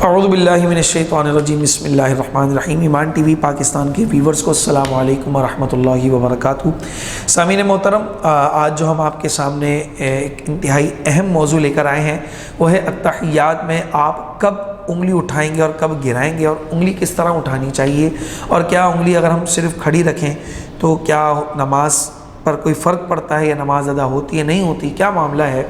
اعوذ باللہ من الشیطان الرجیم بسم اللہ الرحمن الرحیم۔ ایمان ٹی وی پاکستان کے ویورز کو السلام علیکم ورحمۃ اللہ وبرکاتہ۔ سامعین محترم، آج جو ہم آپ کے سامنے ایک انتہائی اہم موضوع لے کر آئے ہیں وہ ہے التحیات میں آپ کب انگلی اٹھائیں گے اور کب گرائیں گے، اور انگلی کس طرح اٹھانی چاہیے، اور کیا انگلی اگر ہم صرف کھڑی رکھیں تو کیا نماز پر کوئی فرق پڑتا ہے یا نماز ادا ہوتی ہے نہیں ہوتی، کیا معاملہ ہے۔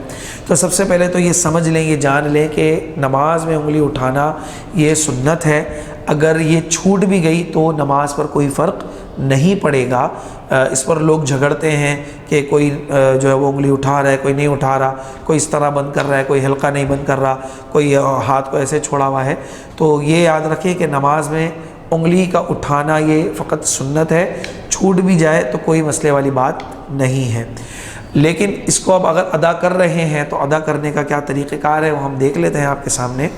تو سب سے پہلے تو یہ سمجھ لیں، یہ جان لیں کہ نماز میں انگلی اٹھانا یہ سنت ہے۔ اگر یہ چھوٹ بھی گئی تو نماز پر کوئی فرق نہیں پڑے گا۔ اس پر لوگ جھگڑتے ہیں کہ کوئی جو ہے وہ انگلی اٹھا رہا ہے، کوئی نہیں اٹھا رہا، کوئی اس طرح بند کر رہا ہے، کوئی حلقہ نہیں بند کر رہا، کوئی ہاتھ کو ایسے چھوڑا ہوا ہے۔ تو یہ یاد رکھیں کہ نماز میں انگلی کا اٹھانا یہ فقط سنت ہے، چھوٹ بھی جائے تو کوئی مسئلے والی بات نہیں ہے۔ لیکن اس کو اب اگر ادا کر رہے ہیں تو ادا کرنے کا کیا طریقہ کار ہے وہ ہم دیکھ لیتے ہیں آپ کے سامنے،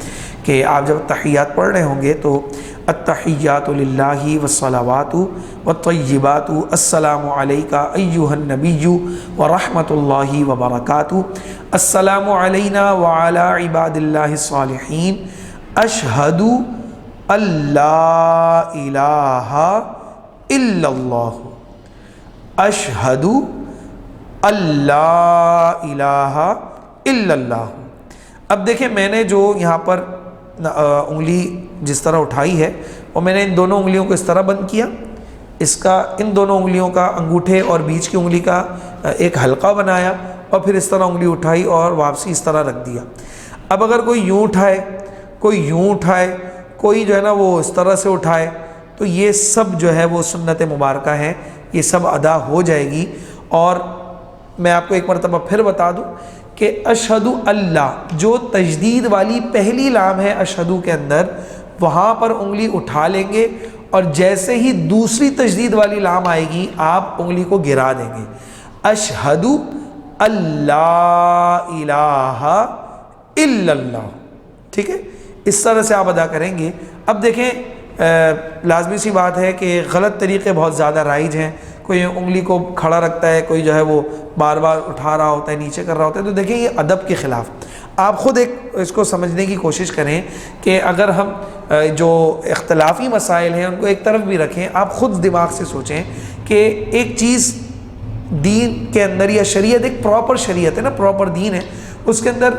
کہ آپ جب تحیات پڑھ رہے ہوں گے تو التحیات للہ والصلوات والطیبات السلام علیک ایھا النبی ورحمۃ اللہ وبرکاتہ، السلام علینا وعلی عباد اللہ الصالحین، اشہد اللہ الہ الا اللہ، اشہد اللہ الہ الا اللہ۔ اب دیکھیں، میں نے جو یہاں پر انگلی جس طرح اٹھائی ہے وہ میں نے ان دونوں انگلیوں کو اس طرح بند کیا، ان دونوں انگلیوں کا انگوٹھے اور بیچ کی انگلی کا ایک حلقہ بنایا، اور پھر اس طرح انگلی اٹھائی اور واپسی اس طرح رکھ دیا۔ اب اگر کوئی یوں اٹھائے، کوئی یوں اٹھائے، کوئی جو ہے نا وہ اس طرح سے اٹھائے، تو یہ سب جو ہے وہ سنت مبارکہ ہیں، یہ سب ادا ہو جائے گی۔ اور میں آپ کو ایک مرتبہ پھر بتا دوں کہ اشہدو اللہ، جو تجدید والی پہلی لام ہے اشہدو کے اندر، وہاں پر انگلی اٹھا لیں گے، اور جیسے ہی دوسری تجدید والی لام آئے گی آپ انگلی کو گرا دیں گے۔ اشہدو اللہ الہ الا اللہ، ٹھیک ہے، اس طرح سے آپ ادا کریں گے۔ اب دیکھیں، لازمی سی بات ہے کہ غلط طریقے بہت زیادہ رائج ہیں۔ کوئی انگلی کو کھڑا رکھتا ہے، کوئی جو ہے وہ بار بار اٹھا رہا ہوتا ہے، نیچے کر رہا ہوتا ہے، تو دیکھیں یہ ادب کے خلاف۔ آپ خود ایک اس کو سمجھنے کی کوشش کریں کہ اگر ہم جو اختلافی مسائل ہیں ان کو ایک طرف بھی رکھیں، آپ خود دماغ سے سوچیں کہ ایک چیز دین کے اندر، یا شریعت ایک پراپر شریعت ہے نا، پراپر دین ہے، اس کے اندر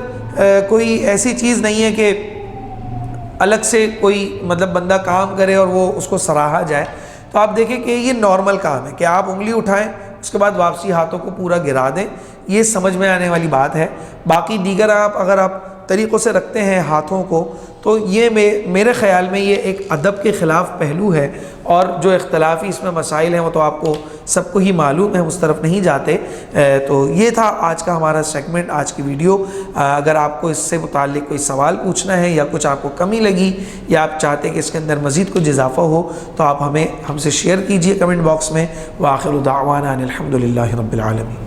کوئی ایسی چیز نہیں ہے کہ الگ سے کوئی مطلب بندہ کام کرے اور وہ اس کو سراہا جائے۔ تو آپ دیکھیں کہ یہ نارمل کام ہے کہ آپ انگلی اٹھائیں، اس کے بعد واپسی ہاتھوں کو پورا گرا دیں، یہ سمجھ میں آنے والی بات ہے۔ باقی دیگر اگر آپ طریقوں سے رکھتے ہیں ہاتھوں کو، تو یہ میرے خیال میں یہ ایک ادب کے خلاف پہلو ہے، اور جو اختلافی اس میں مسائل ہیں وہ تو آپ کو سب کو ہی معلوم ہے، اس طرف نہیں جاتے۔ تو یہ تھا آج کا ہمارا سیگمنٹ، آج کی ویڈیو۔ اگر آپ کو اس سے متعلق کوئی سوال پوچھنا ہے یا کچھ آپ کو کمی لگی، یا آپ چاہتے ہیں کہ اس کے اندر مزید کچھ اضافہ ہو، تو آپ ہم سے شیئر کیجئے کمنٹ باکس میں۔ وآخر دعوانا ان الحمد للہ رب العالمین۔